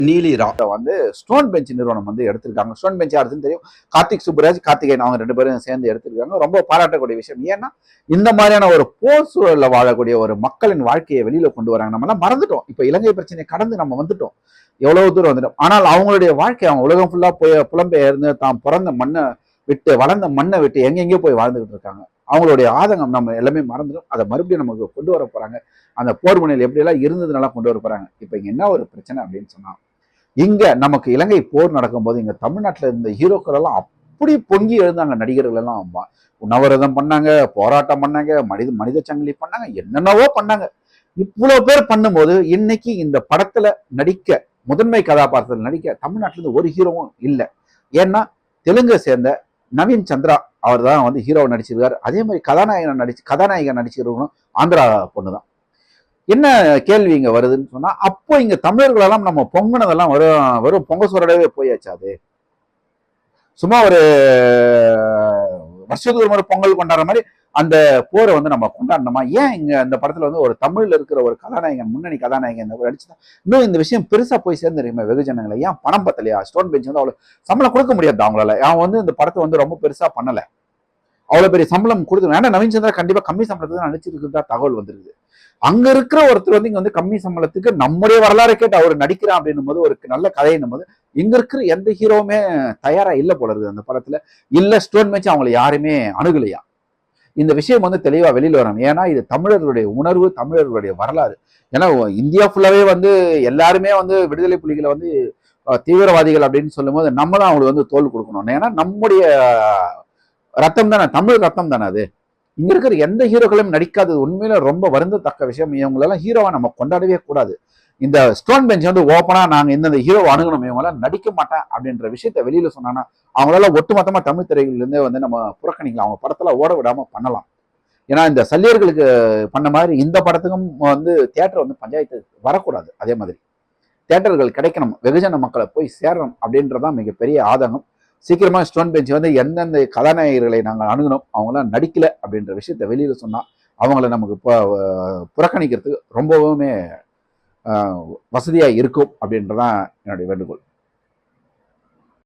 நீலிரா வந்து stone bench நிறுவனம் வந்து எடுத்திருக்காங்க. ஸ்டோன் பெஞ்ச் யாருன்னு தெரியும், கார்த்திக் சுப்புராஜ், கார்த்திகேயன், அவங்க 2 பேரும் சேர்ந்து எடுத்திருக்காங்க. ரொம்ப பாராட்டக்கூடிய விஷயம். ஏன்னா இந்த மாதிரியான ஒரு போர் சூழல்ல வாழக்கூடிய ஒரு மக்களின் வாழ்க்கையை வெளியில கொண்டு வராங்க. நம்ம எல்லாம் மறந்துட்டோம். இப்ப இலங்கை பிரச்சனையை கடந்து நம்ம வந்துட்டோம், எவ்வளவு தூரம் வந்துட்டோம். ஆனால் அவங்களுடைய வாழ்க்கை, அவங்க உலகம் ஃபுல்லா போய் புலம்பெயர்ந்து தாம் பிறந்த மண்ணை விட்டு, வளர்ந்த மண்ணை விட்டு எங்கெங்கேயோ போய் வாழ்ந்துகிட்டு இருக்காங்க. அவங்களுடைய ஆதங்கம் நம்ம எல்லாமே மறந்துடும். அதை மறுபடியும் நமக்கு கொண்டு வர போறாங்க. அந்த போர் முனையில் எப்படியெல்லாம் இருந்ததுனால கொண்டு வர போறாங்க. இப்ப இங்க என்ன ஒரு பிரச்சனை அப்படின்னு சொன்னா, இங்க நமக்கு இலங்கை போர் நடக்கும்போது இங்க தமிழ்நாட்டில் இருந்த ஹீரோக்கள் எல்லாம் அப்படி பொங்கி எழுந்தாங்க. நடிகர்கள் எல்லாம் உண்ணாவிரதம் பண்ணாங்க, போராட்டம் பண்ணாங்க, மனித சங்கிலி பண்ணாங்க, என்னென்னவோ பண்ணாங்க. இவ்வளவு பேர் பண்ணும்போது இன்னைக்கு இந்த படத்துல நடிக்க, முதன்மை கதாபாத்திரத்தில் நடிக்க தமிழ்நாட்டில இருந்து ஒரு ஹீரோவும் இல்லை. ஏன்னா தெலுங்கை சேர்ந்த நவீன் சந்திரா அவர் தான் வந்து ஹீரோவை நடிச்சிருக்காரு. அதே மாதிரி கதாநாயகன் நடிச்சிருக்கணும் ஆந்திரா பொண்ணுதான். என்ன கேள்வி இங்க வருதுன்னு சொன்னா, அப்போ இங்க தமிழர்களெல்லாம் நம்ம பொங்கினதெல்லாம் வெறும் பொங்க சோறடவே போயாச்சு. அது சும்மா ஒரு வருஷத்துக்கு ஒரு முறை பொங்கல் கொண்டாடுற மாதிரி அந்த போரை வந்து நம்ம கொண்டாடணுமா? ஏன் இங்க அந்த படத்துல வந்து ஒரு தமிழ்ல இருக்கிற ஒரு கதாநாயகன், முன்னணி கதாநாயகன் நடிச்சுதான் இன்னும் இந்த விஷயம் பெருசா போய் சேர்ந்துருக்குமே வெகுஜனங்களை? ஏன் பணம் பத்தலையா? ஸ்டோன் பெஞ்ச் வந்து அவ்வளவு சம்பளம் கொடுக்க முடியாது அவங்களால. அவன் வந்து இந்த படத்தை வந்து ரொம்ப பெருசா பண்ணல, அவ்வளவு பெரிய சம்பளம் கொடுத்து. ஏன்னா நவீன் சந்திரா கண்டிப்பா கம்மி சம்பளத்துக்கு தான் நடிச்சிருக்கிறதா தகவல் வந்துருக்குது. அங்க இருக்கிற ஒருத்தர் வந்து இங்க வந்து கம்மி சம்பளத்துக்கு நம்முடைய வரலாறு கேட்டு அவர் நடிக்கிறான் அப்படின்னும் போது, ஒரு நல்ல கதைன்னும் போது, இங்க இருக்கிற எந்த ஹீரோவுமே தயாரா இல்ல போல இருக்குது அந்த படத்துல. இல்ல ஸ்டோன் பெஞ்ச் அவங்களை யாருமே அணுகலையா? இந்த விஷயம் வந்து தெளிவா வெளியில வரணும். ஏன்னா இது தமிழர்களுடைய உணர்வு, தமிழர்களுடைய வரலாறு. ஏன்னா இந்தியா ஃபுல்லாவே வந்து எல்லாருமே வந்து விடுதலை புலிகளை வந்து தீவிரவாதிகள் அப்படின்னு சொல்லும் போது நம்ம தான் அவங்களுக்கு வந்து தோல் கொடுக்கணும். ஏன்னா நம்முடைய ரத்தம் தானே, தமிழ் ரத்தம் தானே அது. இங்க இருக்கிற எந்த ஹீரோக்களும் நடிக்காதது உண்மையில ரொம்ப வருந்தத்தக்க விஷயம். இவங்களெல்லாம் ஹீரோவா நம்ம கொண்டாடவே கூடாது. இந்த ஸ்டோன் பெஞ்ச் வந்து ஓப்பனா நாங்க இந்த ஹீரோ அணுகணும், இவங்களாம் நடிக்க மாட்டேன் அப்படின்ற விஷயத்த வெளியில சொன்னாங்கன்னா அவங்களால ஒட்டுமொத்தமா தமிழ் திரையில இருந்தே வந்து நம்ம புறக்கணிக்கலாம். அவங்க படத்துல ஓட விடாம பண்ணலாம். ஏன்னா இந்த சல்லியர்களுக்கு பண்ண மாதிரி இந்த படத்துக்கும் வந்து தியேட்டர் வந்து பஞ்சாயத்து வரக்கூடாது. அதே மாதிரி தியேட்டர்கள் கிடைக்கணும், வெகுஜன மக்களை போய் சேரணும் அப்படின்றதான் மிகப்பெரிய ஆதங்கம். சீக்கிரமா ஸ்டோன் பெஞ்ச் வந்து எந்தெந்த கதாநாயகர்களை நாங்கள் அணுகணும், அவங்களாம் நடிக்கல அப்படின்ற விஷயத்த வெளியில சொன்னா அவங்கள நமக்கு புறக்கணிக்கிறதுக்கு ரொம்பவுமே வசதியா இருக்கும் அப்படின்றதான் என்னுடைய வேண்டுகோள்.